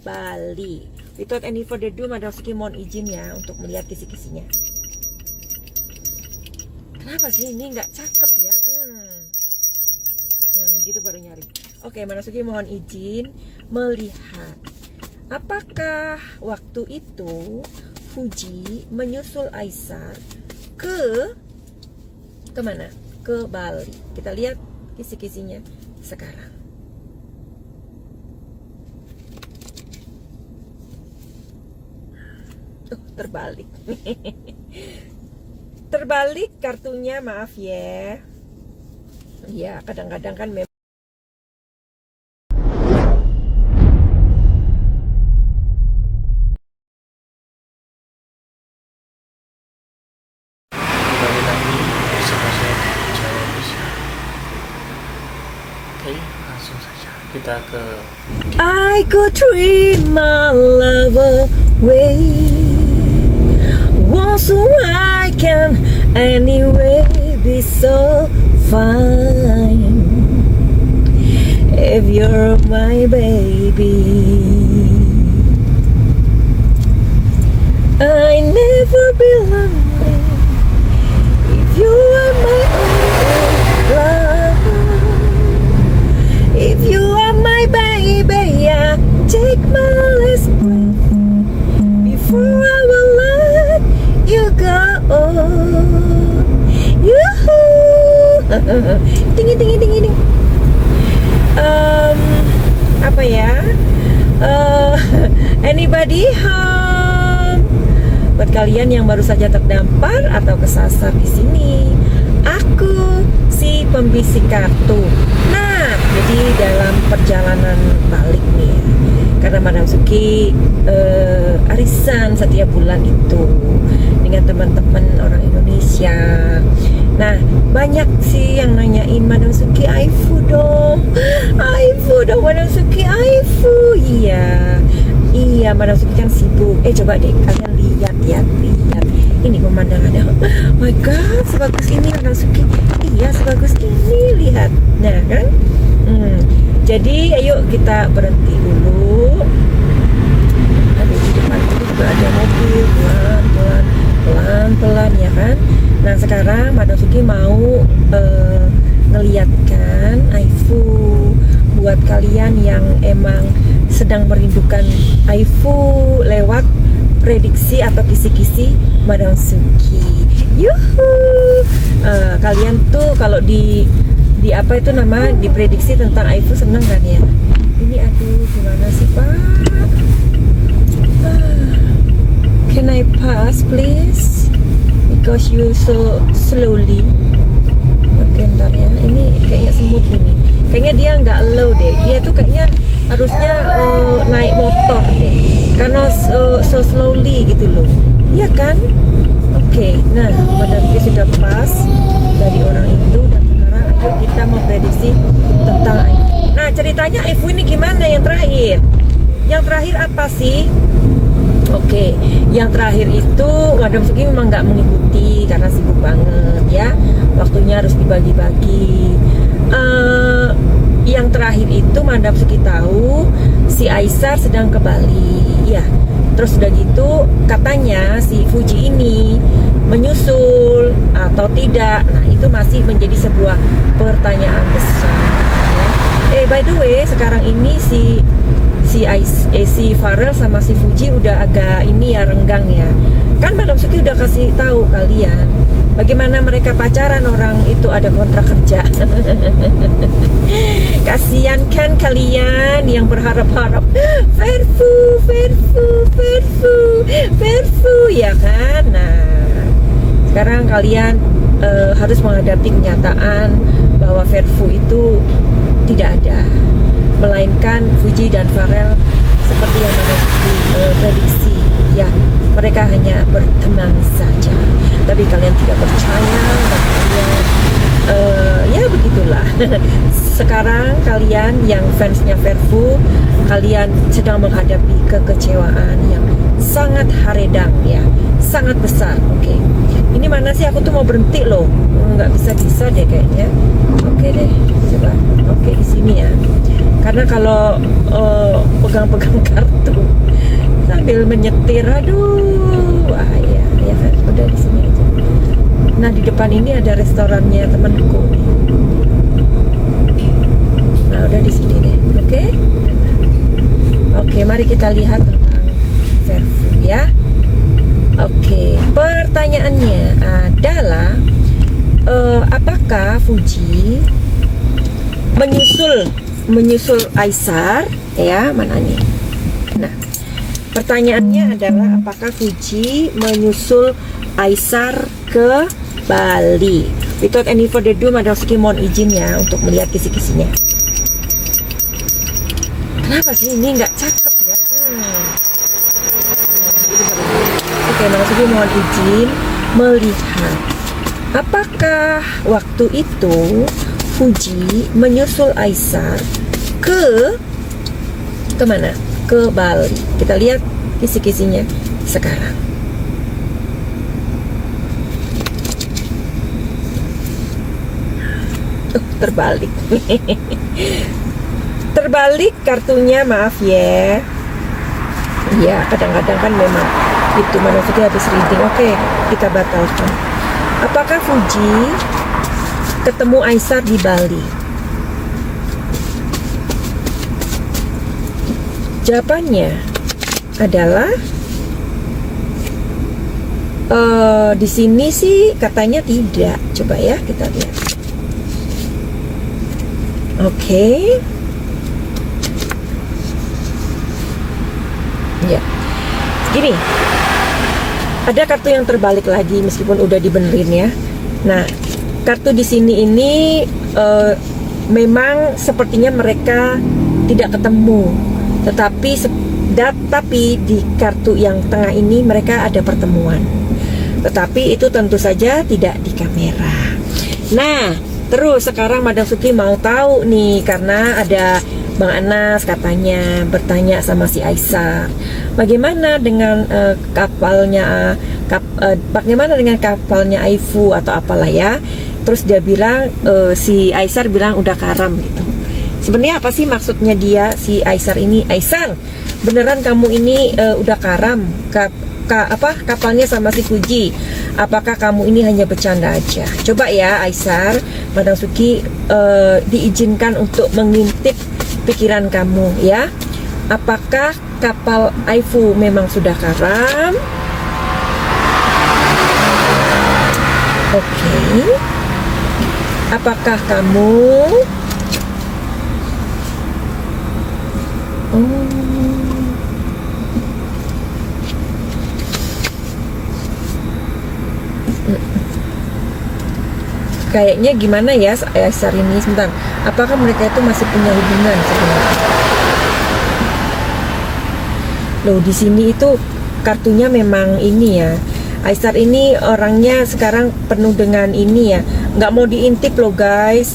Bali. Without any further ado, Madam Suki mohon izin ya untuk melihat kisi-kisinya. Kenapa sih ini nggak cakep ya? Gitu baru nyari. Oke, Madam Suki mohon izin melihat. Apakah waktu itu Fuji menyusul Aisar ke mana? Ke Bali. Kita lihat kisi-kisinya sekarang. Terbalik. Terbalik kartunya, maaf ya. Ya, kadang-kadang kan memang langsung saja kita ke I could treat my love away. So I can anyway be so fine if you're my baby. I never be lonely if you are my only love. If you are my baby, I take my last breath before I will let you go. Yuhuu. Ting. Apa ya? Anybody home? Buat kalian yang baru saja terdampar atau kesasar di sini, aku si pembisik kartu. Nah, jadi dalam perjalanan balik nih, karena Madam Suki arisan setiap bulan itu dengan teman-teman orang Indonesia. Nah, banyak sih yang nanyain, Madam Suki aifu dong, Madam Suki aifu. Iya, Madam Suki kan sibuk. Coba deh kalian lihat ini pemandangannya. Oh my god, sebagus ini Madam Suki. Iya, sebagus ini, lihat. Nah kan, jadi ayo kita berhenti dulu. Ada di depan itu juga ada mobil, pelan-pelan ya kan. Nah sekarang Madam Suki mau ngeliatkan aifu buat kalian yang emang sedang merindukan aifu lewat prediksi atau kisi-kisi Madam Suki. Yuhuu. Kalian tuh kalau di apa itu nama diprediksi tentang aifu seneng kan ya? Ini aduh gimana sih Pak? Can I pass please? Because you so slowly. Oke, ntar ya. Ini kayaknya semut ini. Kayaknya dia nggak low deh. Dia tuh kayaknya harusnya naik motor deh. Karena so slowly gitu loh. Iya kan? Oke. Nah, Madam Suki sudah pas dari orang itu dan sekarang ayo kita memprediksi tentang aifu. Nah, ceritanya aifu ini gimana yang terakhir? Yang terakhir apa sih? Oke, yang terakhir itu Madam Suki memang nggak mengikuti karena sibuk banget ya. Waktunya harus dibagi-bagi. Yang terakhir itu Madam Suki tahu si Aisar sedang ke Bali, ya. Terus udah gitu katanya si Fuji ini menyusul atau tidak. Nah itu masih menjadi sebuah pertanyaan besar. Ya. By the way, sekarang ini si Farel sama si Fuji udah agak ini ya renggang ya. Kan Madam Suki udah kasih tahu kalian bagaimana mereka pacaran, orang itu ada kontrak kerja. Kasian kan kalian yang berharap-harap Verfu ya kan. Nah sekarang kalian harus menghadapi kenyataan bahwa Verfu itu tidak ada, melainkan Fuji dan Farel seperti yang prediksi ya, mereka hanya berteman saja. Tapi kalian tidak percaya dan kalian Ya begitulah. Sekarang kalian yang fansnya Verfu, kalian sedang menghadapi kekecewaan yang sangat haredang ya, sangat besar. Oke, ini mana sih, aku tuh mau berhenti loh, nggak bisa deh kayaknya. Oke deh, coba. Oke, di sini ya, karena kalau pegang-pegang kartu sambil menyetir, aduh bahaya ya kan. Udah di sini aja. Nah, di depan ini ada restorannya temanku. Nah, udah di sini deh. Oke. Oke, mari kita lihat tentang Verfu ya. Oke, pertanyaannya adalah apakah Fuji menyusul Aisar ya, mana nih? Nah, pertanyaannya adalah apakah Fuji menyusul Aisar ke Bali? Without any further ado, Madam Suki mohon izin ya untuk melihat kisi-kisinya. Kenapa sih ini nggak cakep ya? Oke, Madam Suki mohon izin melihat apakah waktu itu Fuji menyusul Aisar ke mana? Ke Bali. Kita lihat kisi-kisinya sekarang. Terbalik. Terbalik kartunya, maaf ya. Ya, kadang-kadang kan memang itu, Madam Suki habis reading. Oke, kita batalkan. Apakah Fuji ketemu Aisar di Bali? Jawabannya adalah di sini sih katanya tidak. Coba ya kita lihat. Oke. Ya. Gini. Ada kartu yang terbalik lagi meskipun udah dibenerin ya. Nah, kartu di sini ini memang sepertinya mereka tidak ketemu. Tetapi di kartu yang tengah ini mereka ada pertemuan. Tetapi itu tentu saja tidak di kamera. Nah, terus sekarang Madam Suki mau tahu nih, karena ada Bang Anas katanya bertanya sama si Aisar, bagaimana dengan bagaimana dengan kapalnya Aifu atau apalah ya. Terus dia bilang, si Aisar bilang udah karam gitu. Sebenarnya apa sih maksudnya dia si Aisar ini? Aisar, beneran kamu ini udah karam kapalnya sama si Fuji? Apakah kamu ini hanya bercanda aja? Coba ya Aisar, Madam Suki diizinkan untuk mengintip pikiran kamu ya. Apakah kapal Aifu memang sudah karam? Oke. Apakah kamu kayaknya gimana ya Aisar ini? Sebentar, apakah mereka itu masih punya hubungan sebenarnya? Loh, di sini itu kartunya memang ini ya. Aisar ini orangnya sekarang penuh dengan ini ya, nggak mau diintip loh guys.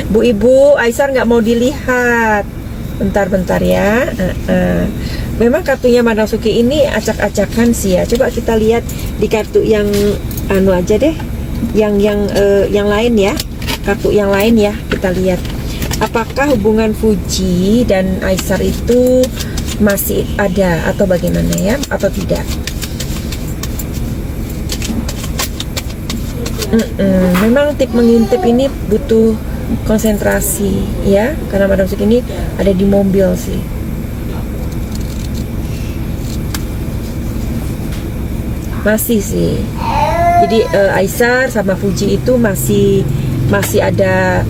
Bu Ibu, Aisar nggak mau dilihat. Bentar ya. Memang kartunya Madam Suki ini acak-acakan sih ya. Coba kita lihat di kartu yang anu aja deh, yang lain ya, kartu yang lain ya. Kita lihat apakah hubungan Fuji dan Aisar itu masih ada atau bagaimana ya, atau tidak. Memang tip mengintip ini butuh konsentrasi ya, karena Madam Suki ini ada di mobil sih. Masih sih. Jadi Aisar sama Fuji itu masih ada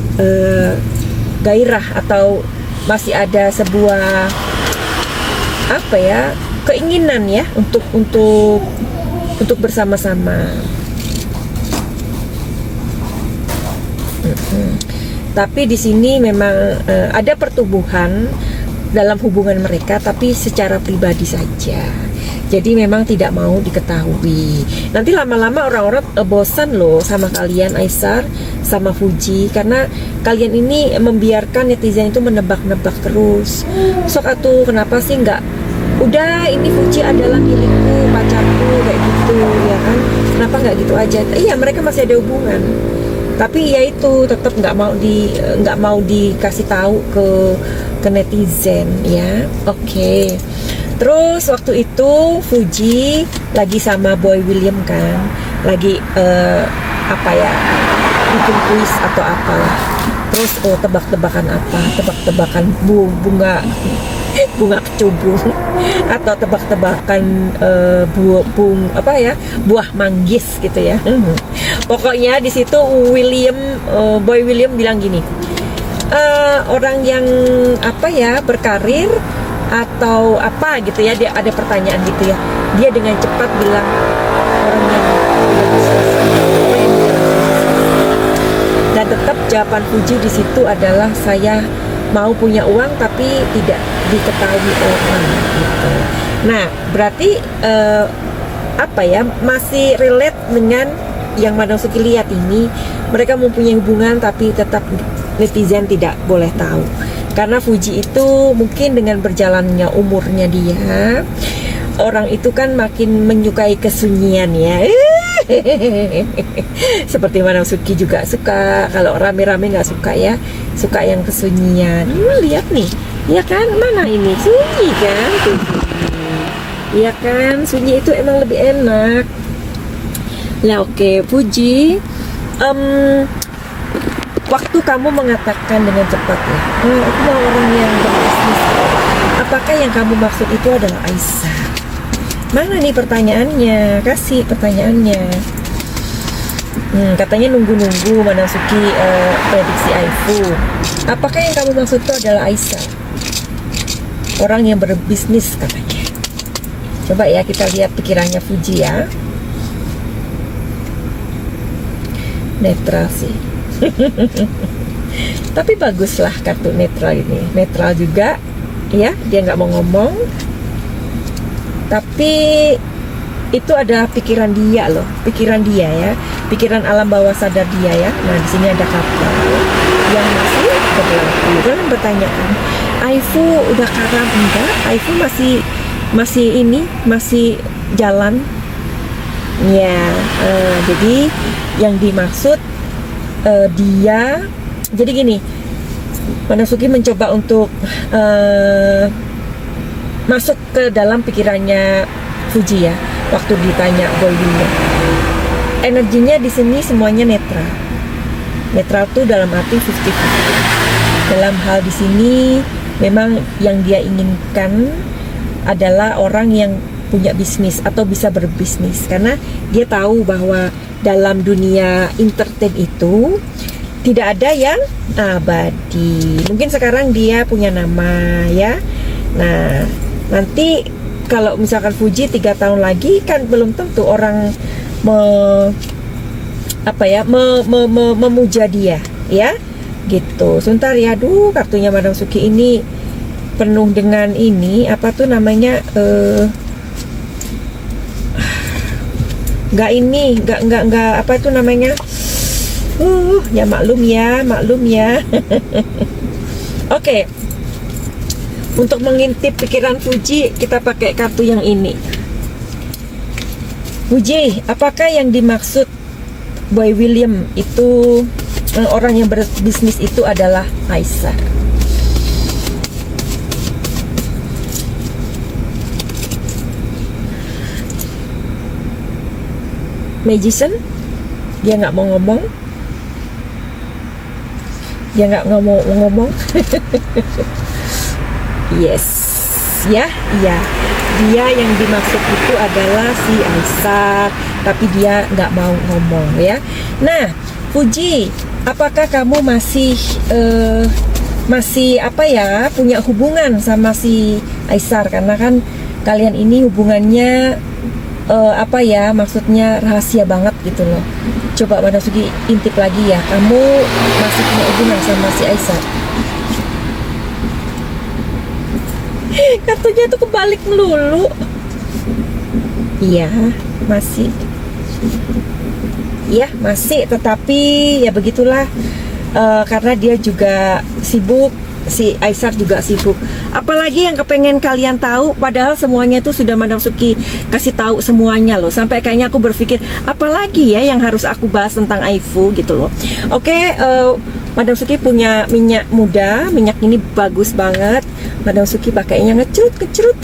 gairah, atau masih ada sebuah apa ya, keinginan ya untuk bersama-sama. Tapi di sini memang ada pertumbuhan dalam hubungan mereka, tapi secara pribadi saja. Jadi memang tidak mau diketahui. Nanti lama-lama orang-orang bosan loh sama kalian, Aisar sama Fuji, karena kalian ini membiarkan netizen itu menebak-nebak terus. Sok atuh, kenapa sih nggak udah ini Fuji adalah milikku, pacarku, kayak gitu ya kan? Kenapa nggak gitu aja? Iya, mereka masih ada hubungan, tapi ya itu tetap nggak mau dikasih tahu ke netizen ya. Oke. Terus waktu itu Fuji lagi sama Boy William kan, lagi apa ya, bikin kuis atau apalah. Terus tebak-tebakan apa? Tebak-tebakan bunga kecubung atau tebak-tebakan buah manggis gitu ya. Pokoknya di situ Boy William bilang gini, orang yang apa ya, berkarir atau apa gitu ya, dia ada pertanyaan gitu ya, dia dengan cepat bilang orang yang dan tetap jawaban Fuji di situ adalah saya mau punya uang tapi tidak diketahui orang gitu. Nah berarti apa ya, masih relate dengan yang Madam Suki lihat ini, mereka mempunyai hubungan tapi tetap netizen tidak boleh tahu. Karena Fuji itu mungkin dengan berjalannya umurnya dia, orang itu kan makin menyukai kesunyian ya. Seperti Madam Suki juga suka, kalau rame-rame nggak suka ya, suka yang kesunyian. Lihat nih, ya kan, mana ini sunyi kan, tuh. Ya kan, sunyi itu emang lebih enak. Nah oke, Fuji, waktu kamu mengatakan dengan cepat ya, aku mau orang yang berbisnis, apakah yang kamu maksud itu adalah Aisyah? Mana nih pertanyaannya? Kasih pertanyaannya. Katanya nunggu-nunggu Madam Suki prediksi Aifu. Apakah yang kamu maksud itu adalah Aisyah? Orang yang berbisnis katanya. Coba ya kita lihat pikirannya Fuji ya. Netral sih. Tapi baguslah kartu netral ini, netral juga ya, dia nggak mau ngomong, tapi itu ada pikiran dia loh, pikiran dia ya, pikiran alam bawah sadar dia ya. Nah di sini ada kapal yang masih berlaku. Kalian bertanyaan, Aifu udah karam? Enggak, Aifu masih jalan ya. Jadi yang dimaksud dia, jadi gini, Madam Suki mencoba untuk masuk ke dalam pikirannya Fuji ya. Waktu ditanya Boy William, energinya di sini semuanya netral. Netral tuh dalam arti 50-50. Dalam hal di sini memang yang dia inginkan adalah orang yang punya bisnis atau bisa berbisnis, karena dia tahu bahwa dalam dunia entertain itu tidak ada yang abadi. Mungkin sekarang dia punya nama ya. Nah nanti kalau misalkan Fuji 3 tahun lagi kan belum tentu orang memuja dia ya gitu. Sebentar ya, aduh kartunya Madam Suki ini penuh dengan ini, apa tuh namanya, nggak apa itu namanya, ya maklum ya. Oke. Untuk mengintip pikiran Fuji, kita pakai kartu yang ini. Fuji, apakah yang dimaksud Boy William itu, orang yang berbisnis itu adalah Aisyah? Magician, dia nggak mau ngomong, yes, ya, iya, dia yang dimaksud itu adalah si Aisyah, tapi dia nggak mau ngomong ya. Nah, Fuji, apakah kamu masih apa ya, punya hubungan sama si Aisyah? Karena kan kalian ini hubungannya apa ya, maksudnya rahasia banget gitu loh. Coba Madam Suki intip lagi ya, kamu masih punya hubungan sama si Aisyah? Kartunya tuh kebalik melulu. Iya, masih. Iya, masih. Tetapi ya begitulah. Karena dia juga sibuk, si Aisar juga sibuk. Apalagi yang kepengen kalian tahu, padahal semuanya itu sudah Madam Suki kasih tahu semuanya loh. Sampai kayaknya aku berpikir, apalagi ya yang harus aku bahas tentang Aifu gitu loh. Oke, Madam Suki punya minyak muda. Minyak ini bagus banget. Madam Suki pakainya ngecrut.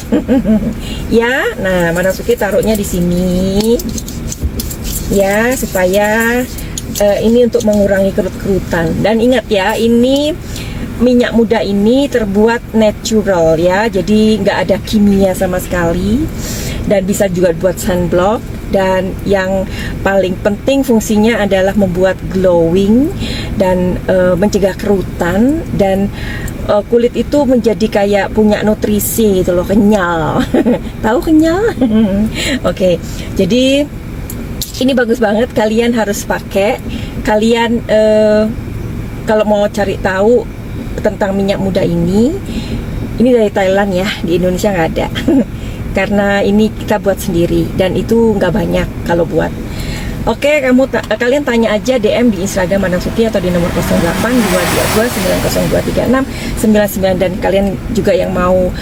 Ya, nah Madam Suki taruhnya di sini. Ya, supaya ini untuk mengurangi kerut-kerutan. Dan ingat ya, ini minyak muda ini terbuat natural ya, jadi nggak ada kimia sama sekali, dan bisa juga buat sunblock. Dan yang paling penting fungsinya adalah membuat glowing dan mencegah kerutan, dan kulit itu menjadi kayak punya nutrisi gitu loh, kenyal. Tahu kenyal? Oke, jadi ini bagus banget, kalian harus pakai. Kalian kalau mau cari tahu tentang minyak muda ini dari Thailand ya, di Indonesia nggak ada. Karena ini kita buat sendiri dan itu nggak banyak kalau buat. Oke, kalian tanya aja DM di Instagram Madam Suki atau di nomor 082290023699. Dan kalian juga yang mau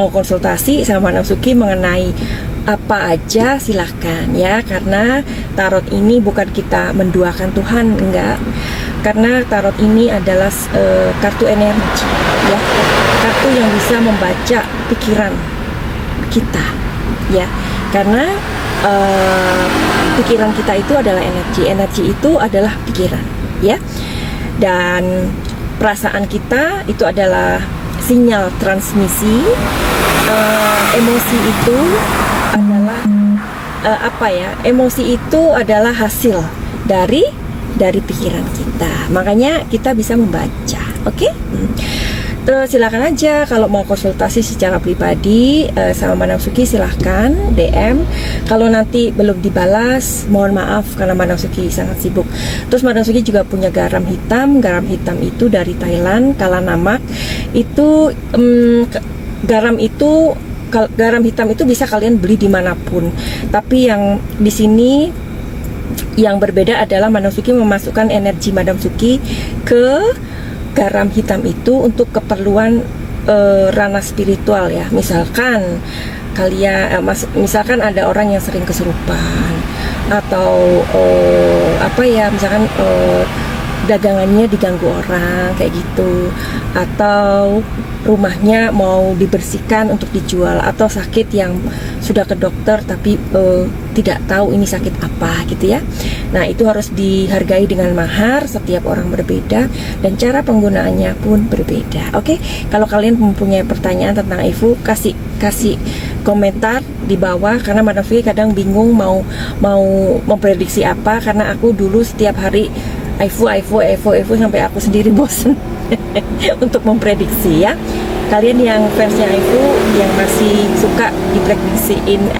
konsultasi sama Madam Suki mengenai apa aja silahkan ya, karena tarot ini bukan kita menduakan Tuhan, enggak. Karena tarot ini adalah kartu energi ya, kartu yang bisa membaca pikiran kita ya, karena pikiran kita itu adalah energi itu adalah pikiran ya, dan perasaan kita itu adalah sinyal transmisi. Emosi itu adalah emosi itu adalah hasil dari pikiran kita, makanya kita bisa membaca. Oke? Terus silakan aja kalau mau konsultasi secara pribadi sama Madam Suki, silahkan DM. Kalau nanti belum dibalas, mohon maaf karena Madam Suki sangat sibuk. Terus Madam Suki juga punya garam hitam. Garam hitam itu dari Thailand, Kalanamak. Itu garam hitam itu bisa kalian beli dimanapun. Tapi yang di sini yang berbeda adalah Madam Suki memasukkan energi Madam Suki ke garam hitam itu untuk keperluan ranah spiritual ya. Misalkan kalian misalkan ada orang yang sering kesurupan, atau misalkan dagangannya diganggu orang kayak gitu, atau rumahnya mau dibersihkan untuk dijual, atau sakit yang sudah ke dokter tapi tidak tahu ini sakit apa gitu ya. Nah, itu harus dihargai dengan mahar. Setiap orang berbeda dan cara penggunaannya pun berbeda. Oke, kalau kalian mempunyai pertanyaan tentang Aifu, kasih komentar di bawah, karena Madam Suki kadang bingung mau memprediksi apa, karena aku dulu setiap hari Aifu sampai aku sendiri bosen untuk memprediksi ya. Kalian yang fansnya Aifu yang masih suka diprediksiin